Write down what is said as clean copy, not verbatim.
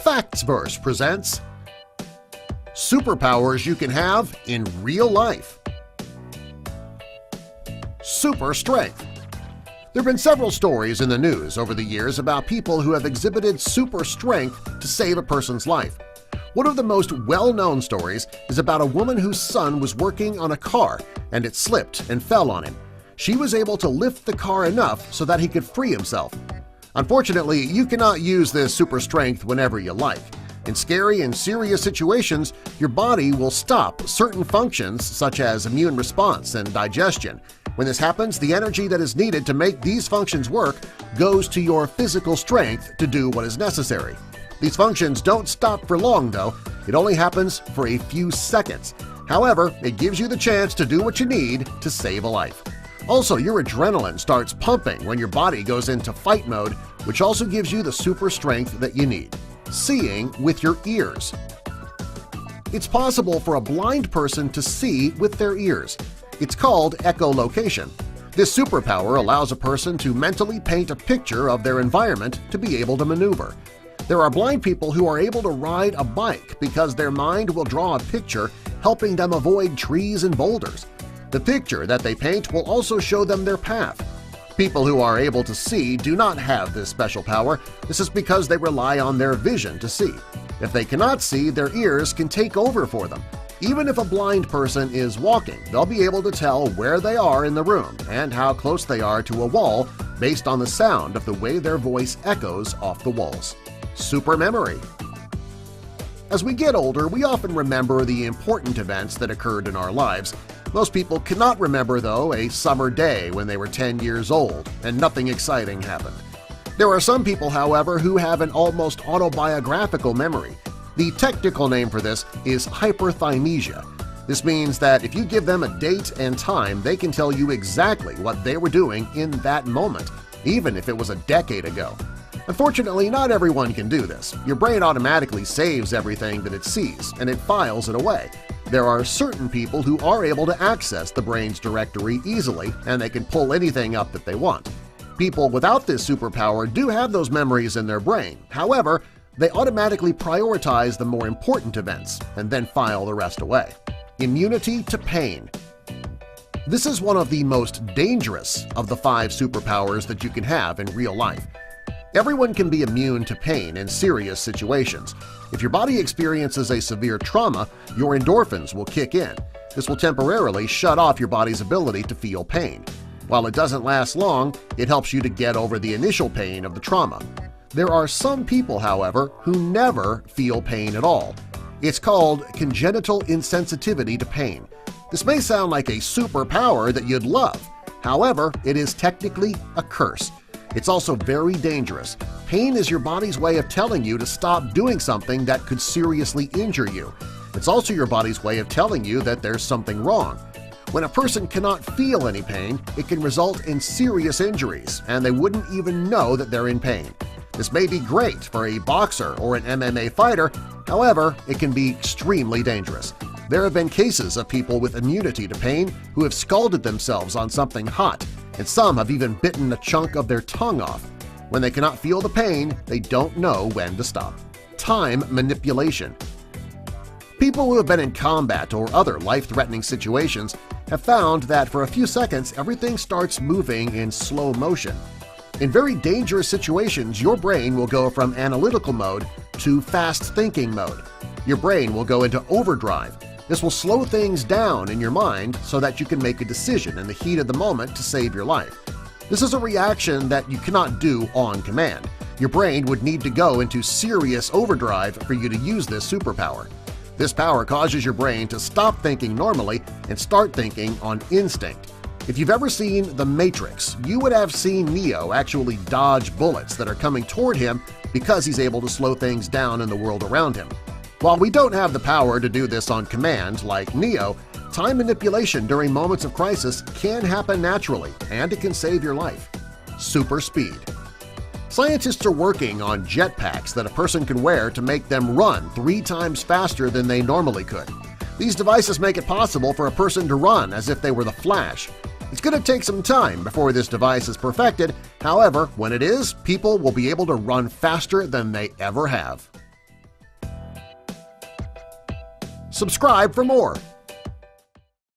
Factsverse presents Superpowers You Can Have in Real Life. Super Strength. There have been several stories in the news over the years about people who have exhibited super strength to save a person's life. One of the most well-known stories is about a woman whose son was working on a car and it slipped and fell on him. She was able to lift the car enough so that he could free himself. Unfortunately, you cannot use this super strength whenever you like. In scary and serious situations, your body will stop certain functions such as immune response and digestion. When this happens, the energy that is needed to make these functions work goes to your physical strength to do what is necessary. These functions don't stop for long, though. It only happens for a few seconds. However, it gives you the chance to do what you need to save a life. Also, your adrenaline starts pumping when your body goes into fight mode, which also gives you the super strength that you need. Seeing with your ears. It's possible for a blind person to see with their ears. It's called echolocation. This superpower allows a person to mentally paint a picture of their environment to be able to maneuver. There are blind people who are able to ride a bike because their mind will draw a picture helping them avoid trees and boulders. The picture that they paint will also show them their path. People who are able to see do not have this special power. This is because they rely on their vision to see. If they cannot see, their ears can take over for them. Even if a blind person is walking, they'll be able to tell where they are in the room and how close they are to a wall based on the sound of the way their voice echoes off the walls. Super memory. As we get older, we often remember the important events that occurred in our lives. Most people cannot remember, though, a summer day when they were 10 years old and nothing exciting happened. There are some people, however, who have an almost autobiographical memory. The technical name for this is hyperthymesia. This means that if you give them a date and time, they can tell you exactly what they were doing in that moment, even if it was a decade ago. Unfortunately, not everyone can do this. Your brain automatically saves everything that it sees, and it files it away. There are certain people who are able to access the brain's directory easily, and they can pull anything up that they want. People without this superpower do have those memories in their brain. However, they automatically prioritize the more important events and then file the rest away. Immunity to pain. This is one of the most dangerous of the 5 superpowers that you can have in real life. Everyone can be immune to pain in serious situations. If your body experiences a severe trauma, your endorphins will kick in. This will temporarily shut off your body's ability to feel pain. While it doesn't last long, it helps you to get over the initial pain of the trauma. There are some people, however, who never feel pain at all. It's called congenital insensitivity to pain. This may sound like a superpower that you'd love. However, it is technically a curse. It's also very dangerous. Pain is your body's way of telling you to stop doing something that could seriously injure you. It's also your body's way of telling you that there's something wrong. When a person cannot feel any pain, it can result in serious injuries, and they wouldn't even know that they're in pain. This may be great for a boxer or an MMA fighter, however, it can be extremely dangerous. There have been cases of people with immunity to pain who have scalded themselves on something hot, and some have even bitten a chunk of their tongue off. When they cannot feel the pain, they don't know when to stop. Time manipulation. People who have been in combat or other life-threatening situations have found that for a few seconds everything starts moving in slow motion. In very dangerous situations, your brain will go from analytical mode to fast-thinking mode. Your brain will go into overdrive. This will slow things down in your mind so that you can make a decision in the heat of the moment to save your life. This is a reaction that you cannot do on command. Your brain would need to go into serious overdrive for you to use this superpower. This power causes your brain to stop thinking normally and start thinking on instinct. If you've ever seen The Matrix, you would have seen Neo actually dodge bullets that are coming toward him because he's able to slow things down in the world around him. While we don't have the power to do this on command like Neo, time manipulation during moments of crisis can happen naturally, and it can save your life. Super speed. Scientists are working on jetpacks that a person can wear to make them run 3 times faster than they normally could. These devices make it possible for a person to run as if they were the Flash. It's going to take some time before this device is perfected. However, when it is, people will be able to run faster than they ever have. Subscribe for more.